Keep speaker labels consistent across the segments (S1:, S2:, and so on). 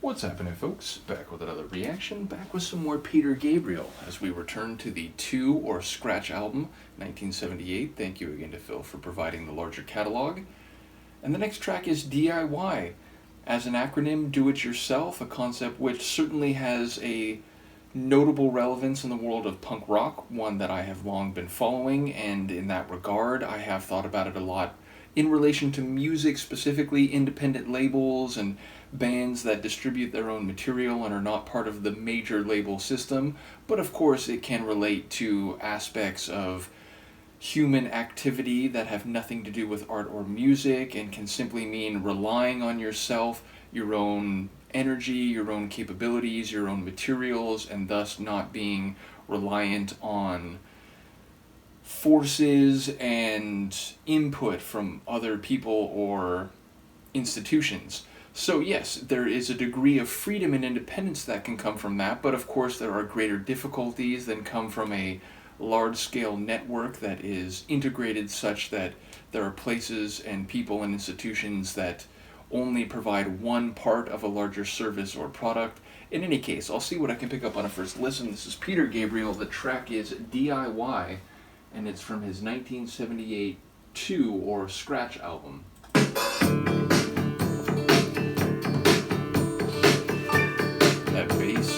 S1: What's happening, folks? Back with another reaction, back with some more Peter Gabriel as we return to the 2 or Scratch album, 1978. Thank you again to Phil for providing the larger catalog. And the next track is D.I.Y. As an acronym, do it yourself, a concept which certainly has a notable relevance in the world of punk rock, one that I have long been following, and in that regard, I have thought about it a lot in relation to music, specifically independent labels and bands that distribute their own material and are not part of the major label system, but of course it can relate to aspects of human activity that have nothing to do with art or music and can simply mean relying on yourself, your own energy, your own capabilities, your own materials, and thus not being reliant on forces and input from other people or institutions. So yes, there is a degree of freedom and independence that can come from that, but of course there are greater difficulties that come from a large-scale network that is integrated such that there are places and people and institutions that only provide one part of a larger service or product. In any case, I'll see what I can pick up on a first listen. This is Peter Gabriel. The track is D.I.Y, and it's from his 1978 2 or Scratch album. That bass.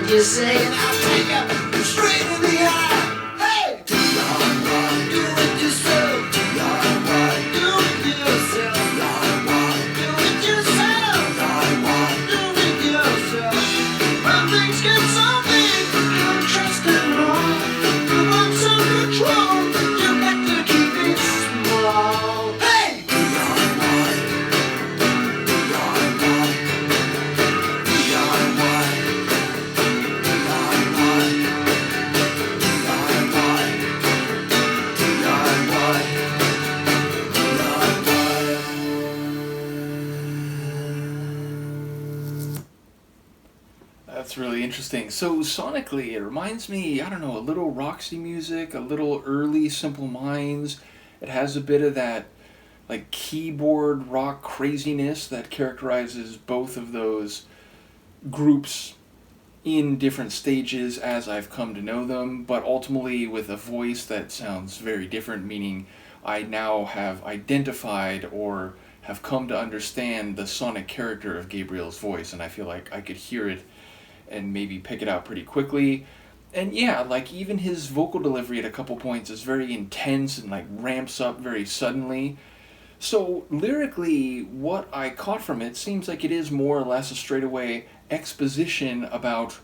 S2: Just say, and I'll take you straight in the eye. Hey! D.I.Y. Do it yourself. D.I.Y. Do it yourself. D.I.Y. Do it yourself. D.I.Y. Do it yourself. When things get so big, you don't trust them all. You want some control, you got to keep it small. Hey! D.I.Y. D.I.Y. D.I.Y.
S1: That's really interesting. So sonically, it reminds me, I don't know, a little Roxy Music, a little early Simple Minds. It has a bit of that like keyboard rock craziness that characterizes both of those groups in different stages as I've come to know them, but ultimately with a voice that sounds very different, meaning I now have identified or have come to understand the sonic character of Gabriel's voice, and I feel like I could hear it and maybe pick it out pretty quickly. And yeah, like even his vocal delivery at a couple points is very intense and like ramps up very suddenly. So lyrically, what I caught from it seems like it is more or less a straightaway exposition about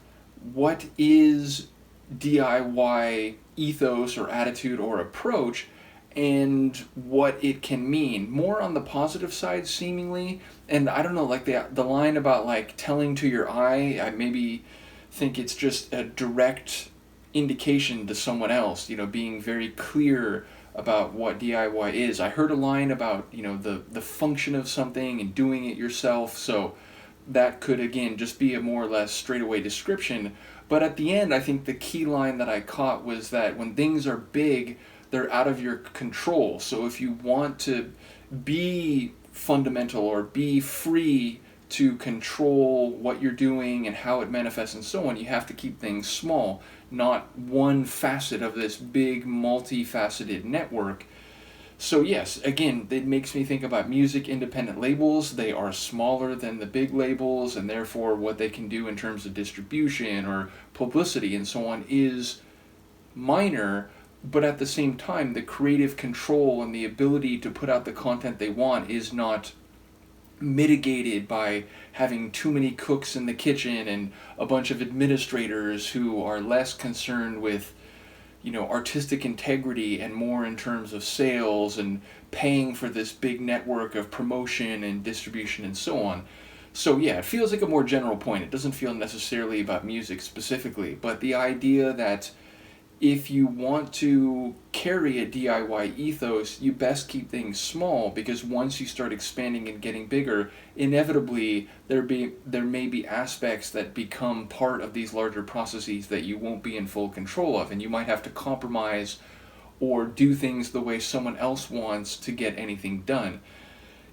S1: what is DIY ethos or attitude or approach and what it can mean. More on the positive side, seemingly. And I don't know, like the line about like telling to your eye, I maybe think it's just a direct indication to someone else, being very clear about what DIY is. I heard a line about, the function of something and doing it yourself, so that could again just be a more or less straightaway description. But at the end, I think the key line that I caught was that when things are big, they're out of your control. So if you want to be fundamental or be free to control what you're doing and how it manifests and so on, you have to keep things small, not one facet of this big multifaceted network. So yes, again, it makes me think about music independent labels. They are smaller than the big labels, and therefore what they can do in terms of distribution or publicity and so on is minor, but at the same time, the creative control and the ability to put out the content they want is not mitigated by having too many cooks in the kitchen and a bunch of administrators who are less concerned with artistic integrity and more in terms of sales and paying for this big network of promotion and distribution and so on. So yeah, it feels like a more general point. It doesn't feel necessarily about music specifically, but the idea that if you want to carry a DIY ethos, you best keep things small, because once you start expanding and getting bigger, inevitably there may be aspects that become part of these larger processes that you won't be in full control of, and you might have to compromise or do things the way someone else wants to get anything done.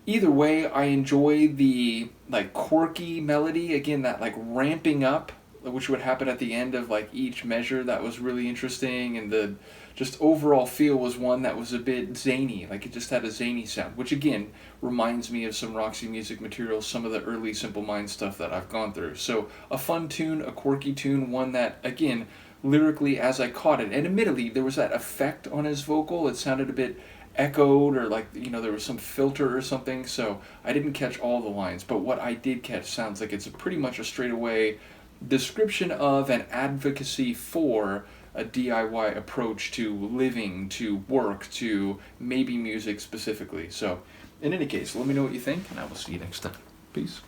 S1: Either way, I enjoy the quirky melody, again, that ramping up, which would happen at the end of each measure. That was really interesting, and the just overall feel was one that was a bit zany, it just had a zany sound, which again reminds me of some Roxy Music material, some of the early Simple Minds stuff that I've gone through. So a fun tune, a quirky tune, one that again lyrically, as I caught it, and admittedly there was that effect on his vocal, it sounded a bit echoed, or there was some filter or something, so I didn't catch all the lines, but what I did catch sounds like it's pretty much a straightaway description of and advocacy for a DIY approach to living, to work, to maybe music specifically. So in any case, let me know what you think, and I will see you next time. Peace.